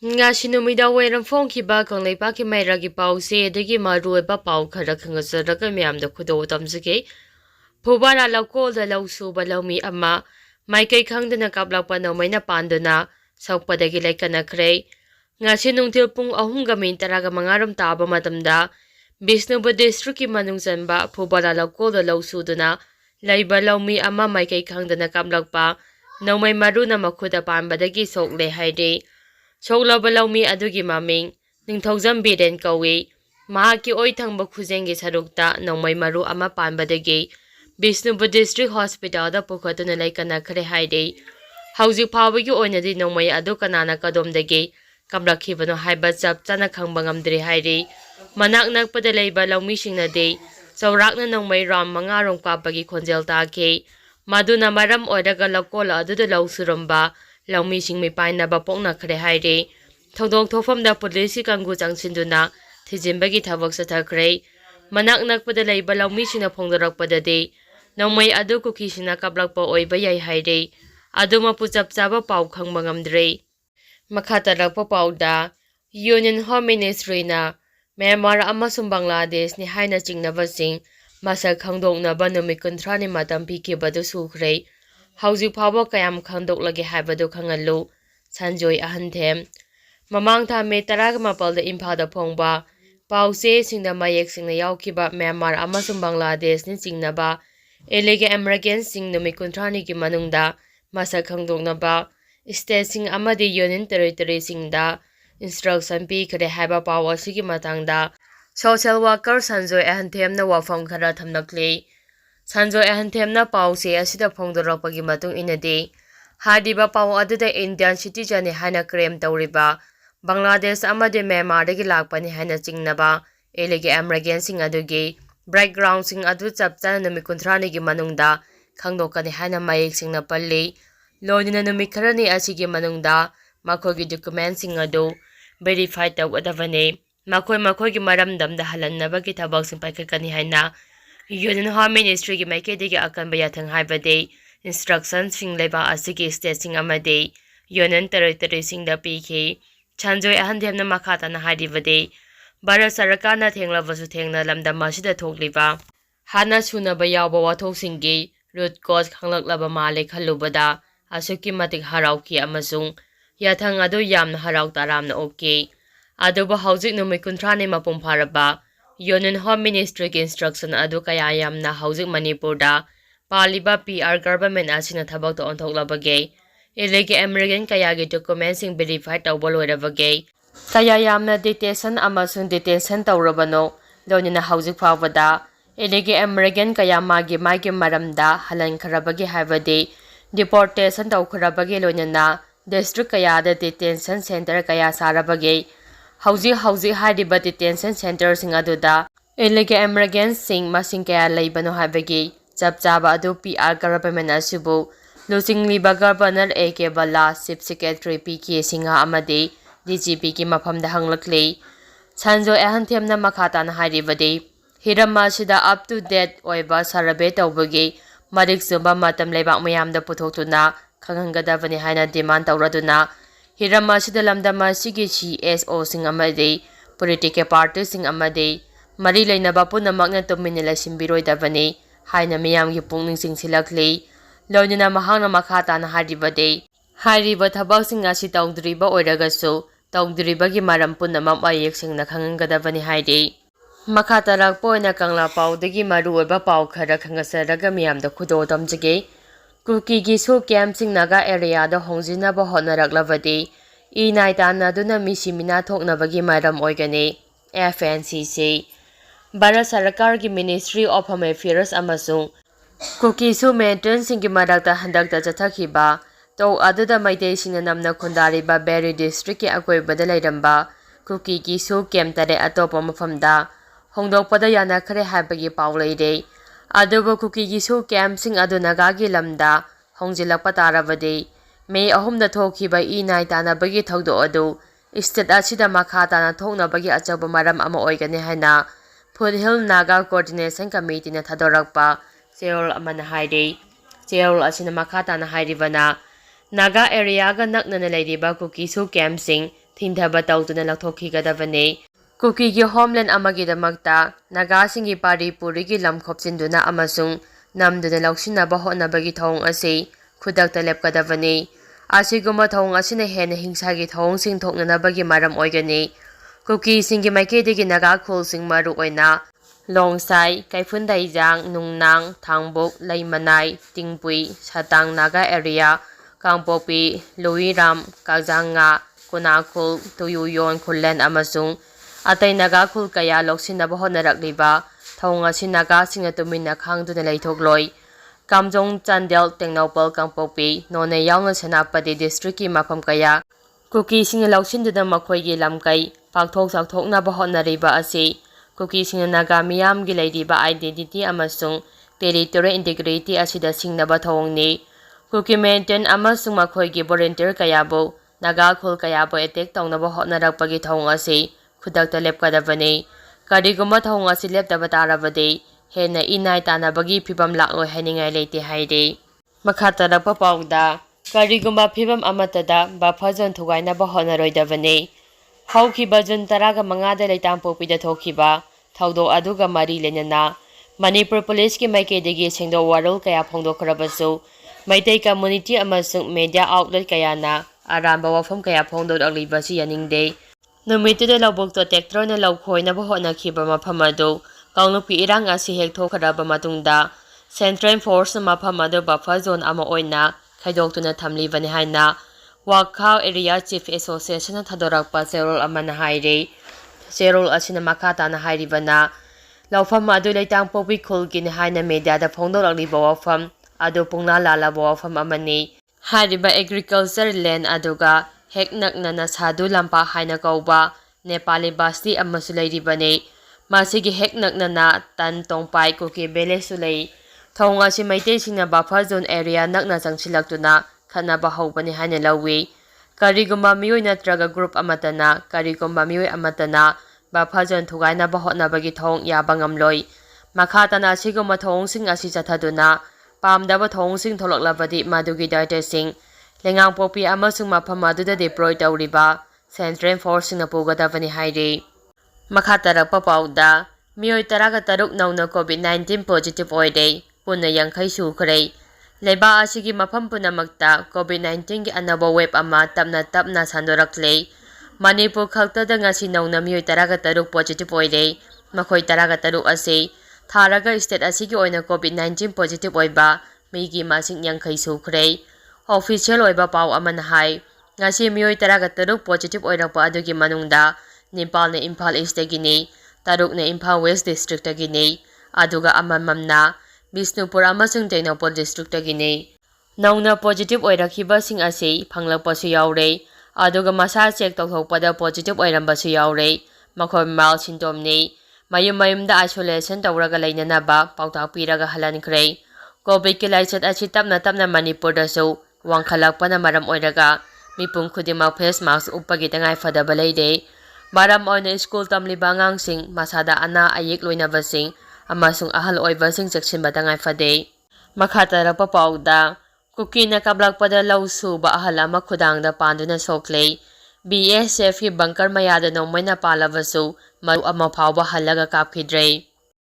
Ngasi numida wairam phongkhiba kangleipaki mairagi pause adagi maruoiba pau khara khangasaraga miyamda khudo tamjage phubara laukolda lausuba laumi ama maikai khangdana kaplakpa Nongmeina panduna sokpadagi laikanakre ngasi nungthil pung 3:35 taba matamda Bishnupur districtki manungchanba phubara laukolda lausuduna laiba laumi ama maikai khangdana kaplakpa Nongmei maruna makhuda panbadagi sokle haide Soklaba laumi adugi maming Ningthaujam Biren kawi mahaki oithangba khujengi sarukta Nongmei maru ama panbadagi Bishnupur District Hospital da pukhatuna laikana khare haide hauji phawagi oinadi Nongmei adu kanana kadomdagi kamrakhibano haiba chap chana khangba ngamdri haire manak nakpada leiba laumi singnade chaurakna Nongmei ram 5 rong kapagi khonjel take maduna maram oiraga lakola aduda lausuramba laumi singmi paina ba pokna khare haire thodok thofamda police kangu changsinduna thijinbagi thabak sathakre manak nakpada leiba laumi singna phongdorakpada de Nongmei adu Kuki sina kaplakpa oiba yai haire aduma puchap chaba pau khangba ngamdre makhatarappa pauda Union Home Ministry na Myanmar amasung Bangladesh ni haina chingnabasing masak khangdoknaba numit 30 ni matam pikibadu sukre hauji phawa kayam khangdoklage haibadu khangalu sanjoi ahanthem mamang tha me 18 da Imphal da phongba pause singda mayek singna yaukhiba Myanmar amasung Bangladesh ni chingnaba elege American sing numit 30 ki manungda masak khangdoknaba state sing amadi union territory singda instruction pi khare haiba paw asigi matangda social worker sanjoi ahanthem na wafam khara thamnakle Sanjoi ahanthem na pause asida phongdorakpagi matung inade hadiba paw aduda Indian citizen ni haina claim tawriba Bangladesh amade Myanmar dagi lakpani haina chingnaba elege American sing adugi background sing adu chapchana numit 30 gi manungda khangdokani haina mayek singna palle loinina numit kharani asigi manungda makhogi document sing adu verify tawgadavane makhoi gi maramdamda halannabagi thabak sing paikakani haina Union Home Ministry ki maikedigi akanba yathang haibade instructions sing leba asigi state sing amade Union Territory sing da pikhi Sanjoi ahanthem na makhata na hadibade Bharat Sarkar na thenglabasu thengna lamda masida thokliba hana sunaba yawba wathok singgi root cause khanglak male khalubada asuki matik harauki amasung yathang adu yamna harau taramna okay aduba haujik numit 30 ni mapum pharaba Union Home Ministry ki instruction adu kaya yamna haujik Manipur da paliba PR government asina thabak to onthoklabage elege American kaya gi documents sing verify tawbolorabage kaya yamna detention amasung detention tawrabano loinina haujik phawada elege American kaya magi maramda halan kharabage haibade deportation tawkharabage loinina district kaya da detention center kaya sarabage hauji hadiba detention center sing aduda elege American sing masing kaya laibano haibage chapchaba adu PR government asubu Lusingli Governor A.K. Bala Chief Secretary P.K. Singha amade DGP ki mafamda hanglakle Sanjoi ahanthem na makhata na haribade hirama sida up to date oiba survey tawbage marik sumba matam leibak mayamda puthoktuna khanghangadabani haina demand tawraduna hirama sida lamdama sigi CSO sing amade political party sing amade mari leinaba punamakna tuminila simbiroidabani haina miyamgi pungning singsilakle loinina mahangna makhata na haribade hariba thabak sing asi tawdriba oiragasu tawdribagi maram punamak mayek singna khanghangadabani haide makatarak poina kangla pawdagi maruoiba paw khara khangasaraga miyamda khudo tamjage Kuki gi so camp sing naga area da hongjina ba honaraklabade inai tana duna misimina thoknabagi maram oigane FNCC Bharat Sarkar ki Ministry of Home Affairs amasung Kuki su maintenance sing ki marakta handakta chathakhiba to aduda maitei singna namna khundariba Berry district ki akoibada lairamba Kuki ki su camp tare atopa mafamda hongdokpada yana khare haibagi pawleide aduba Kuki gi su camp sing adu nagagi lamda hongjilakpa tarabade May 3 da thokhiba inai tanabagi thogdo adu state asida makhata na thoknabagi achaba maram ama oigani haina Foothill Naga Coordination Committee na thadorakpa Cheol amana haide Cheol asina makhata na hairibana Naga area ga nakna na leiriba Kuki su camp sing ꯊꯤꯡꯊꯕ ꯇꯧꯗꯨꯅ ꯂꯧꯊꯣꯛꯈꯤꯒꯗꯕꯅꯤ꯫ ꯀꯨꯀꯤꯒꯤ homeland ꯑꯃꯒꯤꯗꯃꯛꯇ ꯅꯥꯒꯥꯁꯤꯡꯒꯤ ꯄꯥꯔꯤ ꯄꯨꯔꯤꯒꯤ ꯂꯝ ꯈꯣꯞꯆꯤꯟꯗꯨꯅ ꯑꯃꯁꯨꯡ ꯅꯝꯗꯨꯅ ꯂꯧꯁꯤꯟꯅꯕ ꯍꯣꯠꯅꯕꯒꯤ ꯊꯧꯑꯣꯡ ꯑꯁꯤ ꯈꯨꯗꯛꯇ ꯂꯦꯞꯀꯗꯕꯅꯤ꯫ ꯑꯁꯤꯒꯨꯝꯕ ꯊꯧꯑꯣꯡ ꯑꯁꯤꯅ ꯍꯦꯟꯅ ꯍꯤꯡꯁꯥꯒꯤ ꯊꯧꯑꯣꯡꯁꯤꯡ ꯊꯣꯛꯅꯅꯕꯒꯤ ꯃꯔꯝ ꯑꯣꯏꯒꯅꯤ꯫ ꯀꯨꯀꯤꯁꯤꯡꯒꯤ ꯃꯥꯏꯀꯩꯗꯒꯤ ꯅꯥꯒꯥ ꯈꯨꯜꯁꯤꯡ ꯃꯔꯨꯑꯣꯏꯅ ꯂꯣꯡꯁꯥꯏ, ꯀꯩꯐꯨꯟꯗꯩꯖꯥꯡ, ꯅꯨꯡꯅꯥꯡ, ꯊꯥꯡꯕꯨꯛ, ꯂꯩꯃꯅꯥꯏ, ꯇꯤꯡꯄꯨꯏ, ꯁꯇꯥꯡ ꯅꯥꯒꯥ ꯑꯦꯔꯤꯌꯥ, ꯀꯥꯡꯄꯣꯛꯄꯤ, ꯂꯨꯏꯔꯥꯝ, ꯀꯥꯛꯖꯥꯡꯉꯥ, ꯀꯨꯅꯥꯈꯨꯜ, ꯇꯨꯌꯨꯌꯣꯟ ꯈꯨꯜꯂꯦꯟ ꯑꯃꯁꯨꯡ ꯑꯇꯩ ꯅꯥꯒꯥ ꯈꯨꯜ ꯀꯌꯥ ꯂꯧꯁꯤꯟꯅꯕ ꯍꯣꯠꯅꯔꯛꯂꯤꯕ ꯊꯧꯑꯣꯡ ꯑꯁꯤ ꯅꯥꯒꯥꯁꯤꯡꯅ ꯇꯨꯃꯤꯟꯅ ꯈꯥꯡꯗꯨꯅ ꯂꯩꯊꯣꯛꯂꯣꯏ꯫ ꯀꯥꯝꯖꯣꯡ, ꯆꯥꯟꯗꯦꯜ, ꯇꯦꯡꯅꯧꯄꯜ, ꯀꯥꯡꯄꯣꯛꯄꯤ, ꯅꯣꯅꯦ ꯌꯥꯎꯅ ꯁꯦꯅꯥꯄꯇꯤ ꯗꯤꯁꯇ꯭ꯔꯤꯛꯀꯤ ꯃꯐꯝ ꯀꯌꯥ ꯀꯨꯀꯤꯁꯤꯡꯅ ꯂꯧꯁꯤꯟꯗꯨꯅ ꯃꯈꯣꯏꯒꯤ ꯂꯝꯀꯩ ꯄꯥꯛꯊꯣꯛ ꯆꯥꯎꯊꯣꯛꯅꯕ ꯍꯣꯠꯅꯔꯤꯕ ꯑꯁꯤ ꯀꯨꯀꯤꯁꯤꯡꯅ ꯅꯥꯒꯥ ꯃꯤꯌꯥꯝꯒꯤ ꯂꯩꯔꯤꯕ ꯑꯥꯏꯗꯦꯟꯇꯤꯇꯤ ꯑꯃꯁꯨꯡ ꯇꯦꯔꯤꯇꯣꯔꯤꯌꯦꯜ ꯏꯟꯇꯤꯒ꯭ꯔꯤꯇꯤ ꯑꯁꯤꯗ ꯁꯤꯡꯅꯕ ꯊꯧꯑꯣꯡꯅꯤ꯫ ꯀꯨꯀꯤ ꯃꯤꯂꯤꯇꯦꯟ ꯑꯃꯁꯨꯡ ꯃꯈꯣꯏꯒꯤ ꯚꯣꯂꯨꯟꯇꯤꯌꯔ ꯀꯌꯥꯕꯨ ꯅꯥꯒꯥ ꯈꯨꯜ ꯀꯌꯥꯕꯨ ꯑꯦꯇꯦꯛ ꯇꯧꯅꯕ ꯍꯣꯠꯅꯔꯛꯄꯒꯤ ꯊꯧꯑꯣꯡ ꯑꯁꯤ ꯈꯨꯗꯛꯇ ꯂꯦꯞꯀꯗꯕꯅꯤ꯫ ꯀꯔꯤꯒꯨꯝꯕ ꯊꯧꯑꯣꯡ ꯑꯁꯤ ꯂꯦꯞꯇꯕ ꯇꯥꯔꯕꯗꯤ ꯍꯦꯟꯅ ꯏꯅꯥꯏ ꯇꯥꯟꯅꯕꯒꯤ ꯐꯤꯚꯝ ꯂꯥꯛꯂꯣꯏ ꯍꯥꯏꯅꯤꯡꯉꯥꯏ ꯂꯩꯇꯦ ꯍꯥꯏꯔꯤ꯫ ꯃꯈꯥ ꯇꯥꯔꯛꯄ ꯄꯥꯎꯗ ꯀꯔꯤꯒꯨꯝꯕ ꯐꯤꯚꯝ ꯑꯃꯠꯇꯗ ꯕꯐꯔ ꯖꯣꯟ ꯊꯨꯒꯥꯏꯅꯕ ꯍꯣꯠꯅꯔꯣꯏꯗꯕꯅꯤ꯫ ꯍꯧꯈꯤꯕ ꯖꯨꯟ 15ꯗ ꯂꯩꯇꯥꯡꯄꯣꯛꯄꯤꯗ ꯊꯣꯛꯈꯤꯕ ꯊꯧꯗꯣꯛ ꯑꯗꯨꯒ ꯃꯔꯤ ꯂꯩꯅꯅ ꯃꯅꯤꯄꯨꯔ ꯄꯨꯂꯤꯁꯀꯤ ꯃꯥꯏꯀꯩꯗꯒꯤ ꯁꯦꯡꯗꯣꯛ ꯋꯥꯔꯣꯜ ꯀꯌꯥ ꯐꯣꯡꯗꯣꯛꯈ꯭ꯔꯕꯁꯨ ꯃꯩꯇꯩ ꯀꯝꯃꯨꯅꯤꯇꯤ ꯑꯃꯁꯨꯡ ꯃꯤꯗꯤꯌꯥ ꯑꯥꯎꯠꯂꯦꯠ ꯀꯌꯥꯅ ꯑꯔꯥꯟꯕ ꯋꯥꯐꯝ ꯀꯌా ꯐꯣꯡꯗꯣꯛꯂꯛꯂꯤꯕꯁꯤ ꯌꯥꯅꯤꯡꯗꯦ꯫ ꯅꯨꯃꯤꯠꯇꯨꯗ ꯂꯧꯕꯨꯛꯇ ꯇ꯭ꯔꯦꯛꯇꯔꯅ ꯂꯧ ꯈꯣꯏꯅꯕ ꯍꯣꯠꯅꯈꯤꯕ ꯃꯐꯝ ꯑꯗꯨ ꯀꯥꯡꯂꯨꯞꯀꯤ ꯏꯔꯥꯡ ꯑꯁꯤ ꯍꯦꯛ ꯊꯣꯛꯈ꯭ꯔꯕ ꯃꯇꯨꯡꯗ ꯁꯦꯟꯇ꯭ꯔꯦꯜ ꯐꯣꯔꯁꯅ ꯃꯐꯝ ꯑꯗꯨ ꯕꯐꯔ ꯖꯣꯟ ꯑꯃ ꯑꯣꯏꯅ ꯈꯥꯏꯗꯣꯛꯇꯨꯅ ꯊꯝꯂꯤꯕꯅꯤ ꯍꯥꯏꯅ ꯋꯥꯈꯥꯎ ꯑꯦꯔꯤꯌꯥ ꯆꯤꯐ ꯑꯦꯁꯣꯁꯤꯌꯦꯁꯟꯅ ꯊꯥꯗꯣꯔꯛꯄ ꯆꯦꯔꯣꯜ ꯑꯃꯅ ꯍꯥꯏꯔꯤ꯫ ꯆꯦꯔꯣꯜ ꯑꯁꯤꯅ ꯃꯈꯥ ꯇꯥꯅ ꯍꯥꯏꯔꯤꯕꯅ ꯂꯧꯐꯝ ꯑꯗꯨ ꯂꯩꯇꯥꯡꯄꯣꯛꯄꯤ ꯈꯨꯜꯒꯤꯅꯤ ꯍꯥꯏꯅ ꯃꯤꯗꯤꯌꯥꯗ ꯐꯣꯡꯗꯣꯛꯂꯛꯂꯤꯕ ꯋꯥꯐꯝ ꯑꯗꯨ ꯄꯨꯡꯅꯥ ꯂꯥꯜꯂꯕ ꯋꯥꯐꯝ ꯑꯃꯅꯤ꯫ ꯍꯥꯏꯔꯤꯕ ꯑꯦꯒ꯭ꯔꯤꯀꯜꯆꯔ ꯂꯦꯟ ꯑꯗꯨꯒ ꯍꯦꯛ ꯅꯛꯅꯅ ꯁꯥꯗꯨ ꯂꯝꯄꯥꯛ ꯍꯥꯏꯅ ꯀꯧꯕ ꯅꯦꯄꯥꯂꯤ ꯕꯁꯇꯤ ꯑꯃꯁꯨ ꯂꯩꯔꯤꯕꯅꯤ꯫ ꯃꯁꯤꯒꯤ ꯍꯦꯛ ꯅꯛꯅꯅ ꯇꯟ ꯇꯣꯡꯄꯥꯏ ꯀꯨꯀꯤ ꯚꯤꯂꯦꯖꯁꯨ ꯂꯩ꯫ ꯊꯧꯑꯣꯡ ꯑꯁꯤ ꯃꯩꯇꯩꯁꯤꯡꯅ ꯕꯐꯔ ꯖꯣꯟ ꯑꯦꯔꯤꯌꯥ ꯅꯛꯅ ꯆꯪꯁꯤꯜꯂꯛꯇꯨꯅ ꯈꯠꯅꯕ ꯍꯧꯕꯅꯤ ꯍꯥꯏꯅ ꯂꯧꯏ꯫ ꯀꯔꯤꯒꯨꯝꯕ ꯃꯤꯑꯣꯏ ꯅꯠꯇ꯭ꯔꯒ ꯒ꯭ꯔꯨꯞ ꯑꯃꯠꯇꯅ ꯀꯔꯤꯒꯨꯝꯕ ꯃꯤꯑꯣꯏ ꯑꯃꯠꯇꯅ ꯕꯐꯔ ꯖꯣꯟ ꯊꯨꯒꯥꯏꯅꯕ ꯍꯣꯠꯅꯕꯒꯤ ꯊꯧꯑꯣꯡ ꯌꯥꯕ ꯉꯝꯂꯣꯏ꯫ ꯃꯈꯥ ꯇꯥꯅ ꯑꯁꯤꯒꯨꯝꯕ ꯊꯧꯑꯣꯡꯁꯤꯡ ꯑꯁꯤ ꯆꯠꯊꯗꯨꯅ ꯄꯥꯝꯗꯕ ꯊꯧꯑꯣꯡꯁꯤꯡ ꯊꯣꯛꯂꯛꯂꯕꯗꯤ ꯃꯗꯨꯒꯤ ꯗꯥꯏꯇꯁꯤꯡ ꯂꯩꯉꯥꯛꯄꯣꯛꯄꯤ ꯑꯃꯁꯨꯡ ꯃꯐꯝ ꯑꯗꯨꯗ ꯗꯤꯄ꯭ꯂꯣꯏ ꯇꯧꯔꯤꯕ ꯁꯦꯟꯇ꯭ꯔꯦꯜ ꯐꯣꯔꯁꯁꯤꯡꯅ ꯄꯨꯒꯗꯕꯅꯤ ꯍꯥꯏꯔꯤ꯫ ꯃꯈꯥ ꯇꯥꯔꯛꯄ ꯄꯥꯎꯗ ꯃꯤꯑꯣꯏ 13 ꯅꯧꯅ ꯀꯣꯚꯤꯗ-19 ꯄꯣꯖꯤꯇꯤꯚ ꯑꯣꯏꯔꯦ꯫ ꯄꯨꯟꯅ 50 ꯁꯨꯈ꯭ꯔꯦ꯫ ꯂꯩꯕꯥꯛ ꯑꯁꯤꯒꯤ ꯃꯐꯝ ꯄꯨꯝꯅꯃꯛꯇ ꯀꯣꯚꯤꯗ-19ꯒꯤ ꯑꯅꯧꯕ ꯋꯦꯕ ꯑꯃ ꯇꯞꯅ ꯇꯞꯅ ꯁꯟꯗꯣꯔꯛꯂꯦ꯫ ꯃꯅꯤꯄꯨꯔ ꯈꯛꯇꯗꯉꯁꯤ ꯅꯧꯅ ꯃꯤꯑꯣꯏ 13 ꯄꯣꯖꯤꯇꯤꯚ ꯑꯣꯏꯔꯦ꯫ ꯃꯈꯣꯏ 13 ꯑꯁꯤ ꯊꯥꯔꯒ ꯁ꯭ꯇꯦꯠ ꯑꯁꯤꯒꯤ ꯑꯣꯏꯅ ꯀꯣꯚꯤꯗ-19 ꯄꯣꯖꯤꯇꯤꯚ ꯑꯣꯏꯕ ꯃꯤꯒꯤ ꯃꯁꯤꯡ 50 ꯁꯨꯈ꯭ꯔꯦ꯫ ꯑꯣꯐꯤꯁꯤꯌꯦꯜ ꯑꯣꯏꯕ ꯄꯥꯎ ꯑꯃꯅ ꯍꯥꯏ ꯉꯁꯤ ꯃꯤꯑꯣꯏ 13 ꯄꯣꯖꯤꯇꯤꯚ ꯑꯣꯏꯔꯛꯄ ꯑꯗꯨꯒꯤ ꯃꯅꯨꯡꯗ 9ꯅ ꯏꯝꯐꯥꯜ ꯏꯁꯇꯒꯤꯅꯤ, 3ꯅ ꯏꯝꯐꯥꯜ ꯋꯦꯁ ꯗꯤꯁꯇ꯭ꯔꯤꯛꯇꯒꯤꯅꯤ, ꯑꯗꯨꯒ ꯑꯃꯃꯝꯅ ꯕꯤꯁꯅꯨꯄꯨꯔ ꯑꯃꯁꯨꯡ ꯇꯦꯡꯅꯧꯄꯜ ꯗꯤꯁꯇ꯭ꯔꯤꯛꯇꯒꯤꯅꯤ꯫ ꯅꯧꯅ ꯄꯣꯖꯤꯇꯤꯚ ꯑꯣꯏꯔꯛꯈꯤꯕꯁꯤꯡ ꯑꯁꯤ ꯐꯪꯂꯛꯄꯁꯨ ꯌꯥꯎꯔꯦ, ꯑꯗꯨꯒ ꯃꯁꯥ ꯆꯦꯛ ꯇꯧꯊꯣꯛꯄꯗ ꯄꯣꯖꯤꯇꯤꯚ ꯑꯣꯏꯔꯝꯕꯁꯨ ꯌꯥꯎꯔꯦ꯫ ꯃꯈꯣꯏ ꯃꯥꯏꯜ ꯁꯤꯝꯇꯣꯝꯅꯤ꯫ ꯃꯌꯨꯝꯗ ꯑꯥꯏꯁꯣꯂꯦꯁꯟ ꯇꯧꯔꯒ ꯂꯩꯅꯅꯕ ꯄꯥꯎꯇꯥꯛ ꯄꯤꯔꯒ ꯍꯜꯍꯟꯈ꯭ꯔꯦ꯫ ꯀꯣꯚꯤꯗꯀꯤ ꯂꯥꯏꯆꯠ ꯑꯁꯤ ꯇꯞꯅ ꯇꯞꯅ ꯃꯅꯤꯄꯨꯔꯗꯁꯨ ꯋꯥꯡꯈꯠꯂꯛꯄꯅ ꯃꯔꯝ ꯑꯣꯏꯔꯒ ꯃꯤꯄꯨꯝ ꯈꯨꯗꯤꯡꯃꯛ ꯐꯦꯁ ꯃꯥꯛꯁ ꯎꯞꯄꯒꯤ ꯇꯉꯥꯏꯐꯗꯕ ꯂꯩꯔꯦ꯫ ꯃꯔꯝ ꯑꯣꯏꯅ ꯁ꯭ꯀꯨꯜ ꯇꯝꯂꯤꯕ ꯑꯉꯥꯡꯁꯤꯡ, ꯃꯁꯥꯗ ꯑꯅꯥ ꯑꯌꯦꯛ ꯂꯣꯏꯅꯕꯁꯤꯡ ꯑꯃꯁꯨꯡ ꯑꯍꯜ ꯑꯣꯏꯕꯁꯤꯡ ꯆꯦꯛꯁꯤꯟꯕ ꯇꯉꯥꯏꯐꯗꯦ꯫ ꯃꯈꯥ ꯇꯥꯔꯛꯄ ꯄꯥꯎꯗ ꯀꯨꯀꯤꯅ ꯀꯥꯞꯂꯛꯄꯗ ꯂꯧ ꯁꯨꯕ ꯑꯍꯜ ꯑꯃ ꯈꯨꯗꯥꯡꯗ ꯄꯥꯟꯗꯨꯅ ꯁꯣꯛꯂꯦ꯫ BSFꯀꯤ ꯕꯪꯀꯔ ꯃꯌꯥꯗ ꯅꯣꯡꯃꯩꯅ ꯄꯥꯜꯂꯕꯁꯨ ꯃꯔꯨ ꯑꯃ ꯐꯥꯎꯕ ꯍꯜꯂꯒ ꯀꯥꯞꯈꯤꯗ꯭ꯔꯦ꯫